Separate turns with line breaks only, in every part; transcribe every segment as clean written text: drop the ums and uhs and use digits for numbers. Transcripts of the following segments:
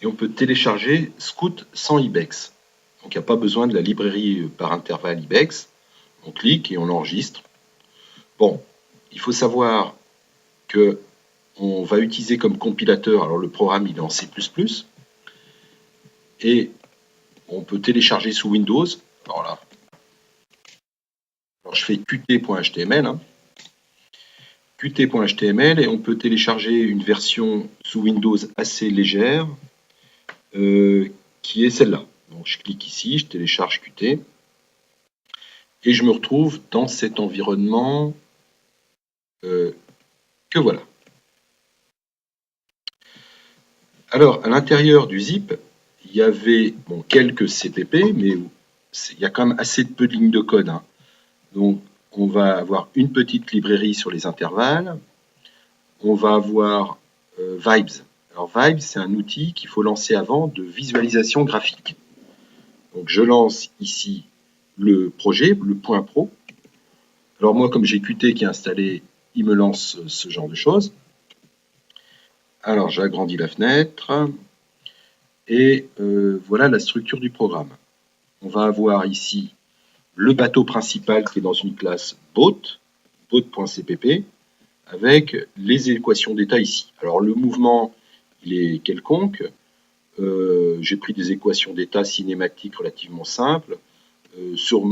et on peut télécharger Scout sans IBEX. Donc il n'y a pas besoin de la librairie par intervalle IBEX. On clique et on enregistre. Bon, il faut savoir que on va utiliser comme compilateur, alors le programme il est en C++, et on peut télécharger sous Windows. Alors là, je fais qt.html, qt.html, et on peut télécharger une version sous Windows assez légère, qui est celle-là. Donc je clique ici, je télécharge Qt, et je me retrouve dans cet environnement que voilà. Alors, à l'intérieur du zip, il y avait quelques CPP, mais il y a quand même assez peu de lignes de code. Donc, on va avoir une petite librairie sur les intervalles. On va avoir Vibes. Alors, Vibes, c'est un outil qu'il faut lancer avant de visualisation graphique. Donc, je lance ici le projet, le point pro. Alors, moi, comme j'ai Qt qui est installé, il me lance ce genre de choses. Alors, j'agrandis la fenêtre. Et voilà la structure du programme. On va avoir ici le bateau principal qui est dans une classe boat, boat.cpp, avec les équations d'état ici. Alors le mouvement, il est quelconque. J'ai pris des équations d'état cinématiques relativement simples. Sur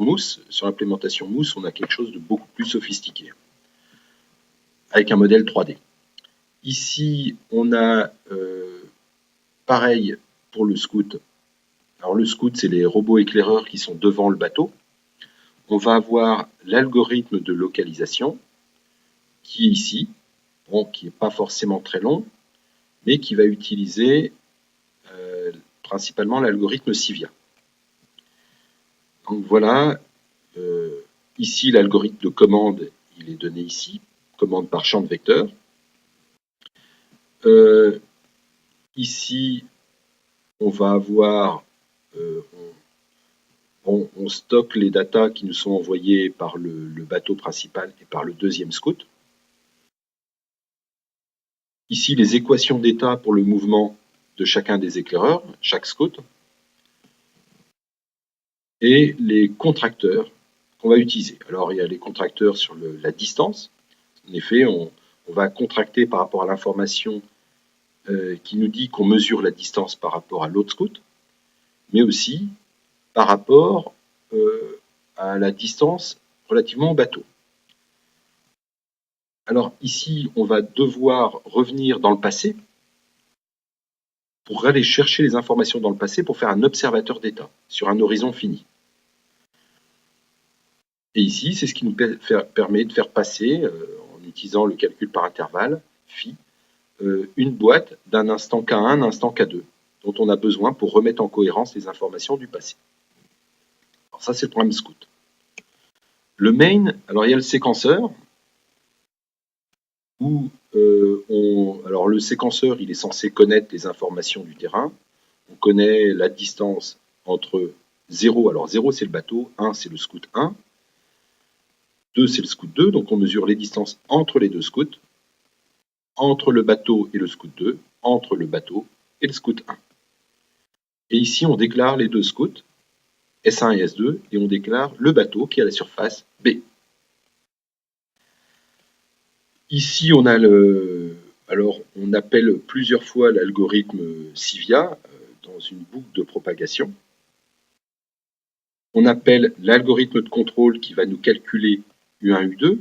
Mousse, sur l'implémentation Mousse, on a quelque chose de beaucoup plus sophistiqué, avec un modèle 3D. Ici, on a pareil pour le Scout. Alors le Scout, c'est les robots éclaireurs qui sont devant le bateau. On va avoir l'algorithme de localisation qui est ici, qui n'est pas forcément très long, mais qui va utiliser principalement l'algorithme Sivia. Donc voilà, ici l'algorithme de commande, il est donné ici, commande par champ de vecteur. Ici, on va avoir, on stocke les datas qui nous sont envoyées par le bateau principal et par le deuxième Scout. Ici, les équations d'état pour le mouvement de chacun des éclaireurs, chaque Scout. Et les contracteurs qu'on va utiliser. Alors, il y a les contracteurs sur la distance. En effet, on va contracter par rapport à l'information qui nous dit qu'on mesure la distance par rapport à l'autre Scout, mais aussi par rapport à la distance relativement au bateau. Alors ici, on va devoir revenir dans le passé pour aller chercher les informations dans le passé pour faire un observateur d'état sur un horizon fini. Et ici, c'est ce qui nous permet de faire passer, en utilisant le calcul par intervalle, phi, une boîte d'un instant K1 à un instant K2, dont on a besoin pour remettre en cohérence les informations du passé. Alors ça, c'est le programme Scout. Le main, alors il y a le séquenceur, où alors le séquenceur, il est censé connaître les informations du terrain. On connaît la distance entre 0, alors 0 c'est le bateau, 1 c'est le Scout 1, 2 c'est le Scout 2, donc on mesure les distances entre les deux Scouts, entre le bateau et le Scout 2, entre le bateau et le Scout 1. Et ici, on déclare les deux Scouts, S1 et S2, et on déclare le bateau qui est à la surface B. Ici, on a alors, on appelle plusieurs fois l'algorithme Sivia dans une boucle de propagation. On appelle l'algorithme de contrôle qui va nous calculer U1, U2.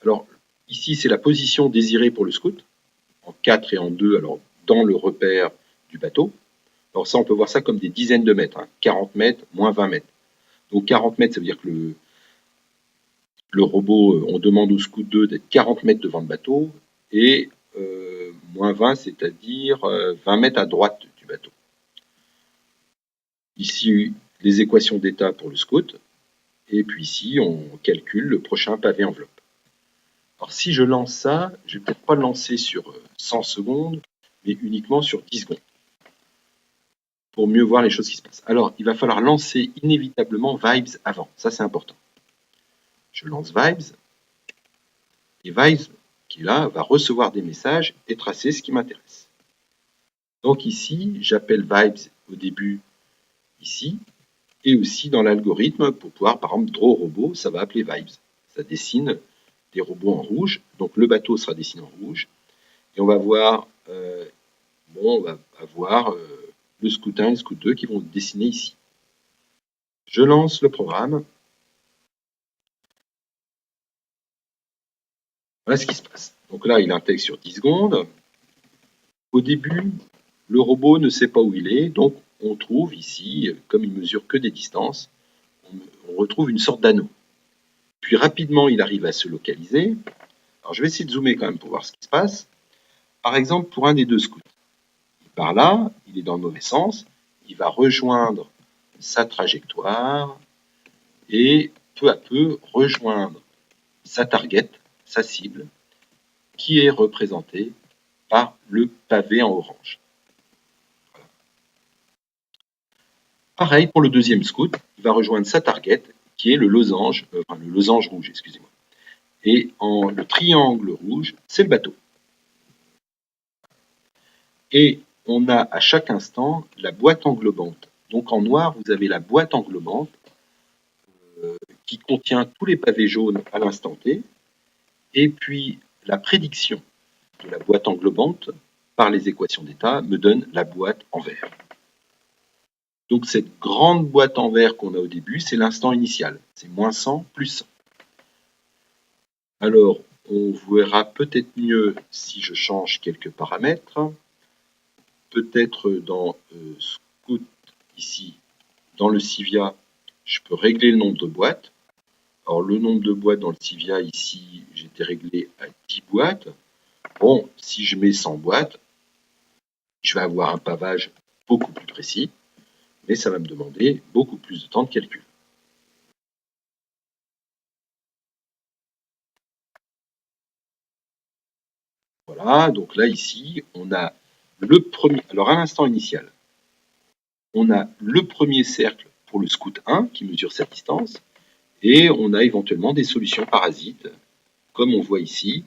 Alors, ici, c'est la position désirée pour le Scout, en 4 et en 2, alors dans le repère du bateau. Alors ça, on peut voir ça comme des dizaines de mètres, 40 mètres, moins 20 mètres. Donc 40 mètres, ça veut dire que le robot, on demande au Scout 2 d'être 40 mètres devant le bateau, et moins 20, c'est-à-dire 20 mètres à droite du bateau. Ici, les équations d'état pour le Scout, et puis ici, on calcule le prochain pavé enveloppe. Alors si je lance ça, je ne vais peut-être pas le lancer sur 100 secondes, mais uniquement sur 10 secondes, pour mieux voir les choses qui se passent. Alors, il va falloir lancer inévitablement Vibes avant, ça c'est important. Je lance Vibes, et Vibes, qui est là, va recevoir des messages et tracer ce qui m'intéresse. Donc ici, j'appelle vibes au début, ici, et aussi dans l'algorithme, pour pouvoir, par exemple, draw robot, ça va appeler vibes. Ça dessine des robots en rouge, donc le bateau sera dessiné en rouge, et on va voir, on va avoir le Scout 1 et le Scout 2 qui vont dessiner ici. Je lance le programme. Voilà ce qui se passe. Donc là, il intègre sur 10 secondes. Au début, le robot ne sait pas où il est, donc on trouve ici, comme il mesure que des distances, on retrouve une sorte d'anneau. Puis rapidement, il arrive à se localiser. Alors je vais essayer de zoomer quand même pour voir ce qui se passe. Par exemple, pour un des deux scouts, il part là, il est dans le mauvais sens, il va rejoindre sa trajectoire et peu à peu rejoindre sa target, sa cible, qui est représentée par le pavé en orange. Voilà. Pareil pour le deuxième scout, il va rejoindre sa target, qui est le losange rouge, excusez-moi. Et le triangle rouge, c'est le bateau. Et on a à chaque instant la boîte englobante. Donc en noir, vous avez la boîte englobante qui contient tous les pavés jaunes à l'instant T, et puis la prédiction de la boîte englobante par les équations d'état me donne la boîte en vert. Donc cette grande boîte en vert qu'on a au début, c'est l'instant initial. C'est moins 100 plus 100. Alors, on verra peut-être mieux si je change quelques paramètres. Peut-être dans Scout, ici, dans le Civia, je peux régler le nombre de boîtes. Alors, le nombre de boîtes dans le Civia, ici, j'étais réglé à 10 boîtes. Bon, si je mets 100 boîtes, je vais avoir un pavage beaucoup plus précis, mais ça va me demander beaucoup plus de temps de calcul. Voilà, donc là, ici, on a le premier. Alors, à l'instant initial, on a le premier cercle pour le Scout 1 qui mesure sa distance, et on a éventuellement des solutions parasites, comme on voit ici,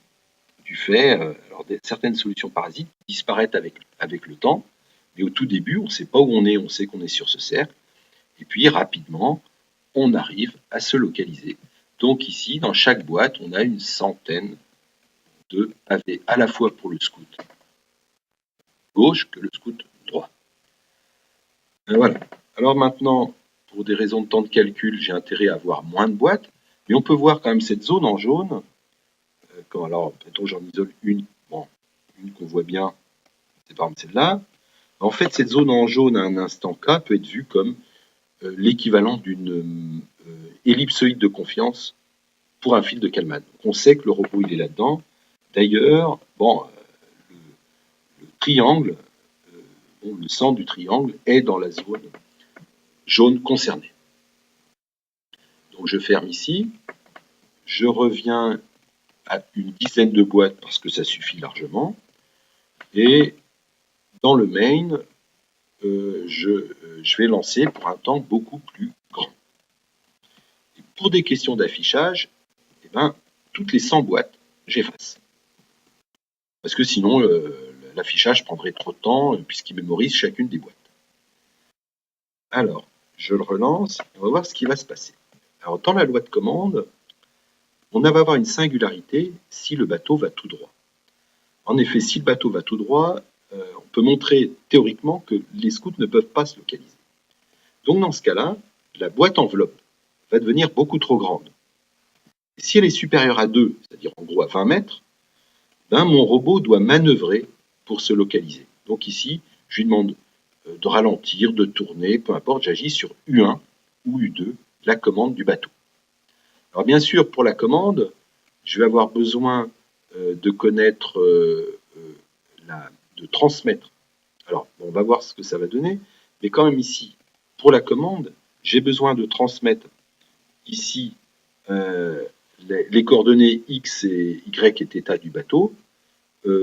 du fait, alors certaines solutions parasites disparaissent avec le temps, mais au tout début, on ne sait pas où on sait qu'on est sur ce cercle, et puis rapidement, on arrive à se localiser. Donc ici, dans chaque boîte, on a une centaine de pavés, à la fois pour le Scout gauche que le Scout droit. Et voilà. Alors maintenant, pour des raisons de temps de calcul, j'ai intérêt à avoir moins de boîtes, mais on peut voir quand même cette zone en jaune. Alors, mettons, j'en isole une, bon, une qu'on voit bien, c'est par exemple celle-là. En fait, cette zone en jaune à un instant K peut être vue comme l'équivalent d'une ellipsoïde de confiance pour un fil de Kalman. Donc, on sait que le robot, il est là-dedans. D'ailleurs, bon, le triangle, le centre du triangle est dans la zone jaune concernée. Donc, je ferme ici. Je reviens à une dizaine de boîtes parce que ça suffit largement. Et dans le main, je vais lancer pour un temps beaucoup plus grand. Et pour des questions d'affichage, eh ben, toutes les 100 boîtes, j'efface. Parce que sinon, l'affichage prendrait trop de temps puisqu'il mémorise chacune des boîtes. Alors, je le relance et on va voir ce qui va se passer. Alors, dans la loi de commande, on va avoir une singularité si le bateau va tout droit. En effet, si le bateau va tout droit, on peut montrer théoriquement que les scouts ne peuvent pas se localiser. Donc dans ce cas-là, la boîte enveloppe va devenir beaucoup trop grande. Et si elle est supérieure à 2, c'est-à-dire en gros à 20 mètres, ben mon robot doit manœuvrer pour se localiser. Donc ici, je lui demande de ralentir, de tourner, peu importe, j'agis sur U1 ou U2, la commande du bateau. Alors bien sûr, pour la commande, je vais avoir besoin de connaître, de transmettre. Alors, on va voir ce que ça va donner, mais quand même ici, pour la commande, j'ai besoin de transmettre ici les coordonnées X et Y et θ du bateau,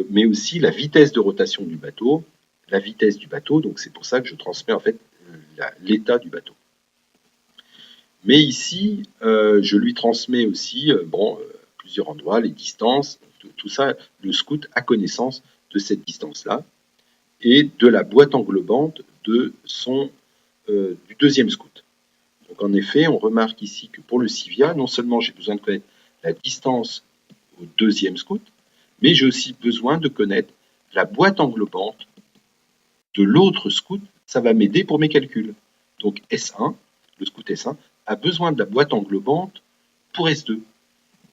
mais aussi la vitesse de rotation du bateau, la vitesse du bateau, donc c'est pour ça que je transmets en fait l'état du bateau. Mais ici, je lui transmets aussi plusieurs endroits, les distances, tout ça, le scout a connaissance de cette distance-là. et de la boîte englobante du deuxième scout. Donc en effet, on remarque ici que pour le Civia, non seulement j'ai besoin de connaître la distance au deuxième scout, mais j'ai aussi besoin de connaître la boîte englobante de l'autre scout. Ça va m'aider pour mes calculs. Donc S1, le scout S1, a besoin de la boîte englobante pour S2,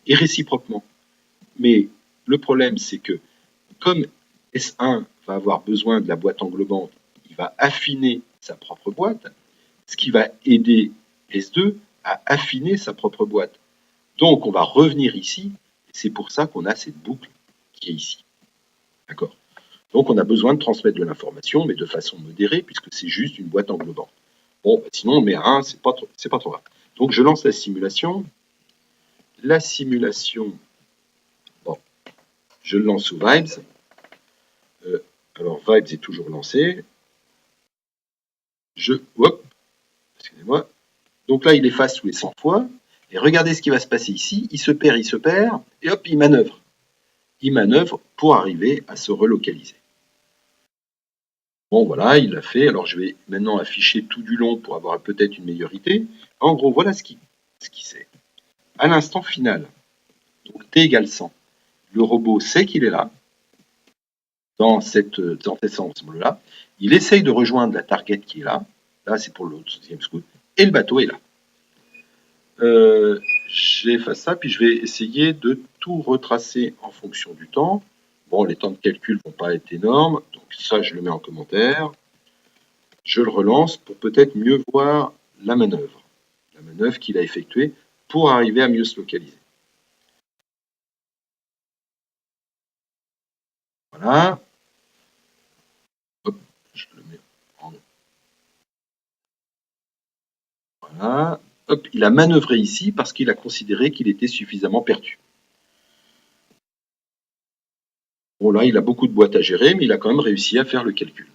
et réciproquement. Mais le problème, c'est que comme S1 va avoir besoin de la boîte englobante, il va affiner sa propre boîte, ce qui va aider S2 à affiner sa propre boîte. Donc, on va revenir ici, et c'est pour ça qu'on a cette boucle qui est ici. D'accord? Donc, on a besoin de transmettre de l'information, mais de façon modérée, puisque c'est juste une boîte englobante. Bon, sinon, on met un, c'est pas trop grave. Donc, je lance la simulation. La simulation, bon, je le lance sous Vibes. Alors, Vibes est toujours lancé. Hop, excusez-moi. Donc là, il efface tous les 100 fois. Et regardez ce qui va se passer ici. Il se perd, et hop, il manœuvre. Il manœuvre pour arriver à se relocaliser. Bon, voilà, il l'a fait. Alors, je vais maintenant afficher tout du long pour avoir peut-être une meilleure idée. En gros, voilà ce qui c'est. À l'instant final, donc t égale 100, le robot sait qu'il est là, dans cet ensemble-là. Il essaye de rejoindre la target qui est là. Là, c'est pour le deuxième scout. Et le bateau est là. J'efface ça, puis je vais essayer de tout retracer en fonction du temps. Bon, les temps de calcul ne vont pas être énormes, donc ça, je le mets en commentaire. Je le relance pour peut-être mieux voir la manœuvre qu'il a effectuée pour arriver à mieux se localiser. Voilà. Hop, je le mets en... Voilà. Hop, il a manœuvré ici parce qu'il a considéré qu'il était suffisamment perdu. Bon, là, il a beaucoup de boîtes à gérer, mais il a quand même réussi à faire le calcul.